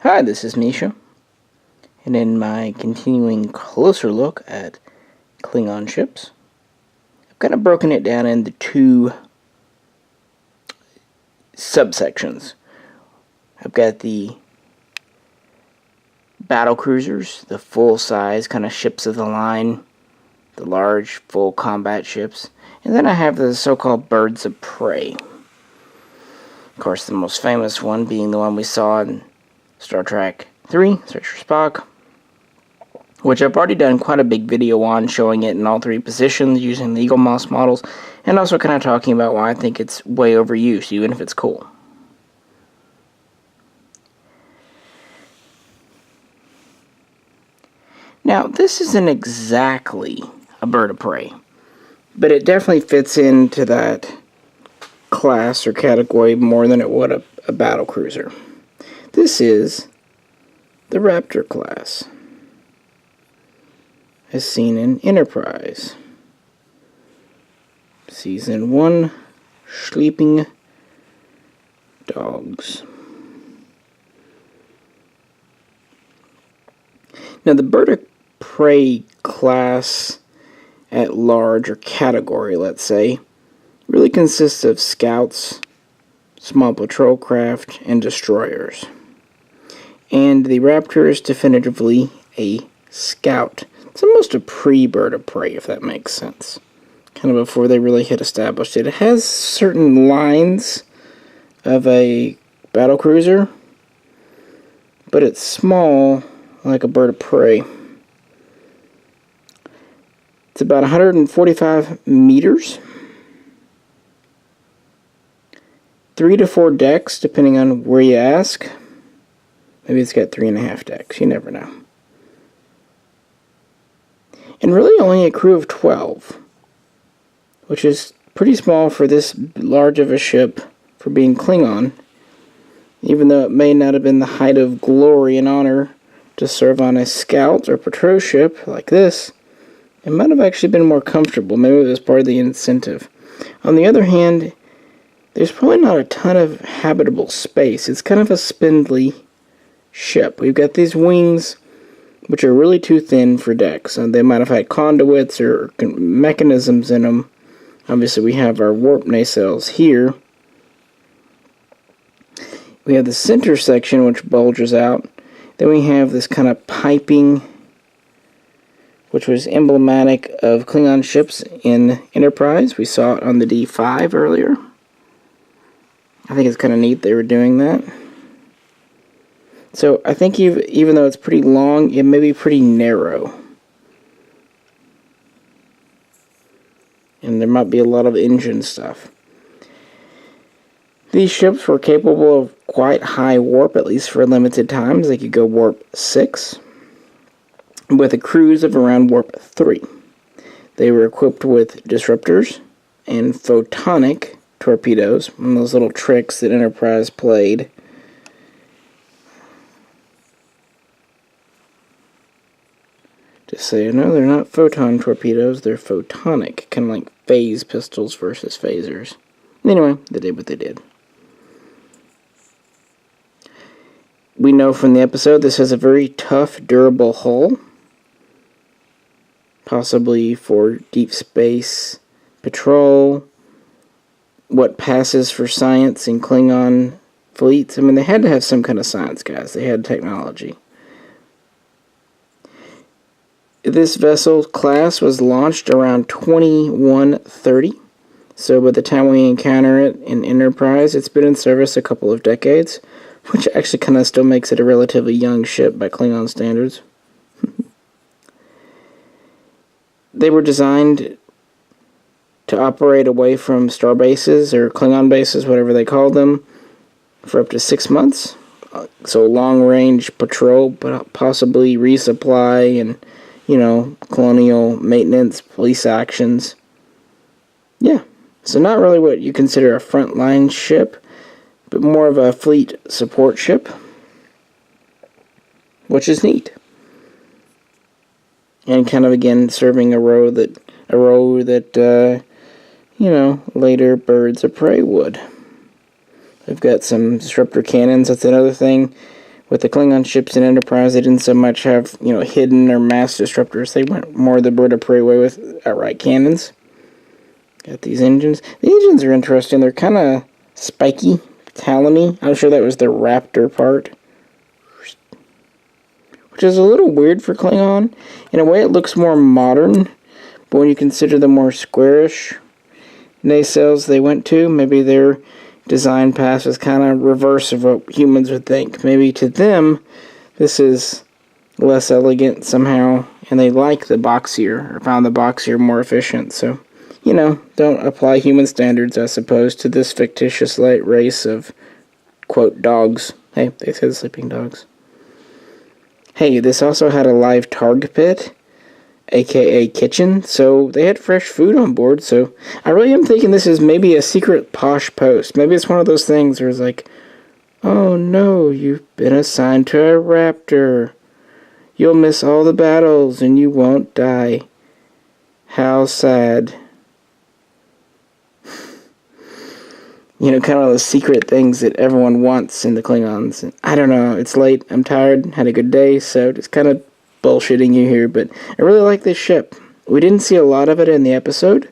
Hi, this is Misha, and in my continuing closer look at Klingon ships, I've kind of broken it down into two subsections. I've got the battle cruisers, the full-size kind of ships of the line, the large, full combat ships, and then I have the so-called birds of prey. Of course, the most famous one being the one we saw in Star Trek 3, Search for Spock, which I've already done quite a big video on, showing it in all three positions using the Eagle Moss models, and also kind of talking about why I think it's way overused, even if it's cool. Now, this isn't exactly a bird of prey, but it definitely fits into that class or category more than it would a battle cruiser. This is the Raptor class, as seen in Enterprise. Season 1, Sleeping Dogs. Now, the bird of prey class at large, or category, let's say, really consists of scouts, small patrol craft, and destroyers. And the Raptor is definitively a scout. It's almost a pre-bird of prey, if that makes sense. Kind of before they really had established it. It has certain lines of a battle cruiser, but it's small, like a bird of prey. It's about 145 meters. 3 to 4 decks, depending on where you ask. Maybe it's got 3.5 decks. You never know. And really only a crew of 12, which is pretty small for this large of a ship for being Klingon, even though it may not have been the height of glory and honor to serve on a scout or patrol ship like this. It might have actually been more comfortable. Maybe it was part of the incentive. On the other hand, there's probably not a ton of habitable space. It's kind of a spindly ship. We've got these wings, which are really too thin for decks. They might have had conduits or mechanisms in them. Obviously, we have our warp nacelles here. We have the center section, which bulges out. Then we have this kind of piping, which was emblematic of Klingon ships in Enterprise. We saw it on the D5 earlier. I think it's kind of neat they were doing that. So I think even though it's pretty long, it may be pretty narrow. And there might be a lot of engine stuff. These ships were capable of quite high warp, at least for limited times. They could go warp 6, with a cruise of around warp 3. They were equipped with disruptors and photonic torpedoes, one of those little tricks that Enterprise played. Just so you know, they're not photon torpedoes, they're photonic, kind of like phase pistols versus phasers. Anyway, they did what they did. We know from the episode this has a very tough, durable hull, possibly for deep space patrol, what passes for science in Klingon fleets. I mean, they had to have some kind of science, guys. They had technology. This vessel class was launched around 2130. So by the time we encounter it in Enterprise, it's been in service a couple of decades, which actually kind of still makes it a relatively young ship by Klingon standards. They were designed to operate away from star bases, or Klingon bases, whatever they called them, for up to 6 months. So long-range patrol, but possibly resupply and, colonial maintenance, police actions. Yeah, so not really what you consider a frontline ship, but more of a fleet support ship, which is neat. And kind of, again, serving a role that later birds of prey would. We've got some disruptor cannons. That's another thing. With the Klingon ships in Enterprise, they didn't so much have, hidden or mass disruptors. They went more the bird of prey way with outright cannons. Got these engines. The engines are interesting. They're kind of spiky, talony. I'm sure that was the Raptor part. Which is a little weird for Klingon. In a way, it looks more modern. But when you consider the more squarish nacelles they went to, maybe their design path was kind of reverse of what humans would think. Maybe to them, this is less elegant somehow, and they like the boxier, or found the boxier more efficient. So, don't apply human standards, I suppose, to this fictitious light race of, quote, dogs. Hey, they said sleeping dogs. Hey, this also had a live targ pit, aka kitchen, so they had fresh food on board. So I really am thinking this is maybe a secret posh post. Maybe it's one of those things where it's like, oh no, you've been assigned to a Raptor. You'll miss all the battles and you won't die. How sad. Kind of those secret things that everyone wants in the Klingons. And I don't know, it's late, I'm tired, had a good day, so just kind of bullshitting you here, but I really like this ship. We didn't see a lot of it in the episode.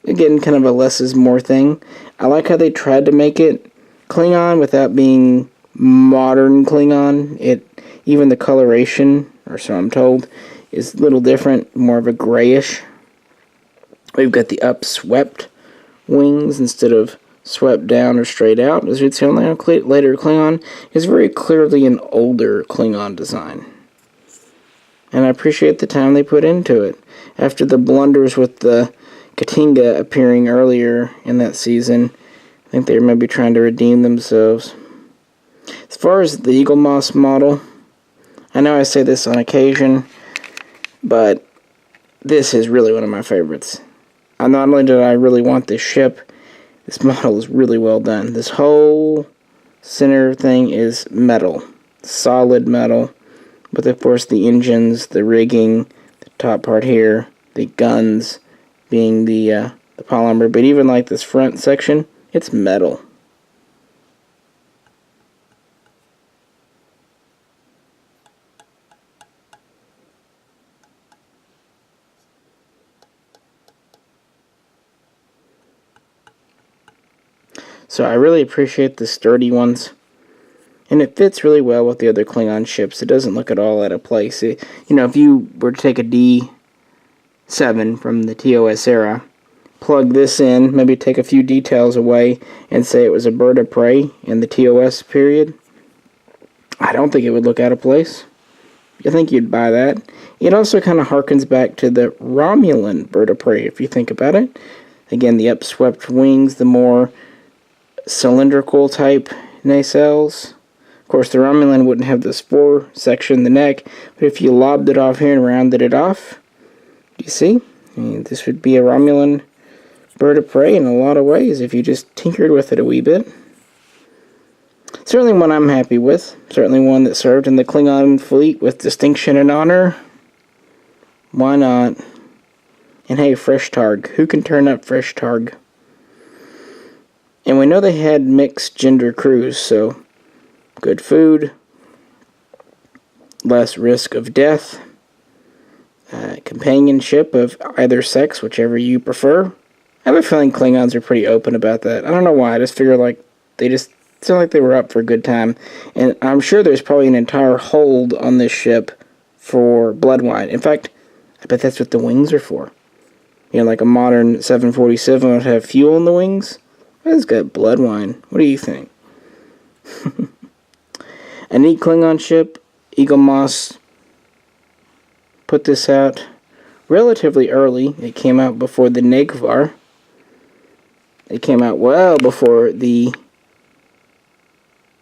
Again, kind of a less is more thing. I like how they tried to make it Klingon without being modern Klingon. Even the coloration, or so I'm told, is a little different, more of a grayish. We've got the upswept wings instead of swept down or straight out. As we'd see on later Klingon, is very clearly an older Klingon design. And I appreciate the time they put into it. After the blunders with the Katinga appearing earlier in that season, I think they were maybe trying to redeem themselves. As far as the Eagle Moss model, I know I say this on occasion, but this is really one of my favorites. Not only did I really want this ship, this model is really well done. This whole center thing is metal, solid metal. But of course the engines, the rigging, the top part here, the guns being the polymer. But even like this front section, it's metal. So I really appreciate the sturdy ones. And it fits really well with the other Klingon ships. It doesn't look at all out of place. If you were to take a D7 from the TOS era, plug this in, maybe take a few details away, and say it was a bird of prey in the TOS period, I don't think it would look out of place. I think you'd buy that. It also kind of harkens back to the Romulan bird of prey, if you think about it. Again, the upswept wings, the more cylindrical type nacelles. Of course, the Romulan wouldn't have this spore section, the neck, but if you lobbed it off here and rounded it off, do you see? This would be a Romulan bird of prey in a lot of ways if you just tinkered with it a wee bit. Certainly one I'm happy with. Certainly one that served in the Klingon fleet with distinction and honor. Why not? And hey, fresh targ. Who can turn up fresh targ? And we know they had mixed gender crews, so good food, less risk of death, companionship of either sex, whichever you prefer. I have a feeling Klingons are pretty open about that. I don't know why, I just figure like they just seem like they were up for a good time. And I'm sure there's probably an entire hold on this ship for blood wine. In fact, I bet that's what the wings are for. Like a modern 747 would have fuel in the wings. It's got blood wine. What do you think? A neat Klingon ship, Eagle Moss, put this out relatively early. It came out before the Negvar. It came out well before the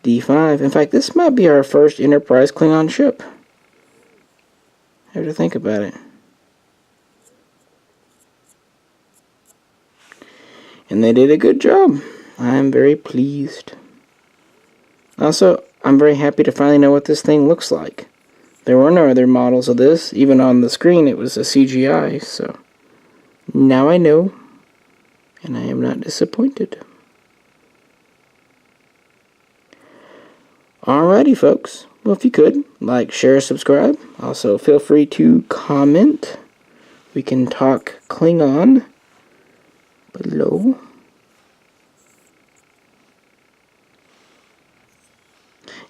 D5. In fact, this might be our first Enterprise Klingon ship. I have to think about it. And they did a good job. I'm very pleased. Also, I'm very happy to finally know what this thing looks like. There were no other models of this. Even on the screen it was a CGI, so now I know, and I am not disappointed. Alrighty, folks. Well, if you could, like, share, subscribe. Also, feel free to comment. We can talk Klingon below.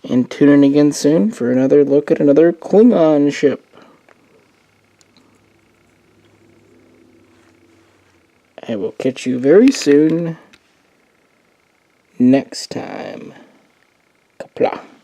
And tune in again soon for another look at another Klingon ship. I will catch you very soon next time. Kapla.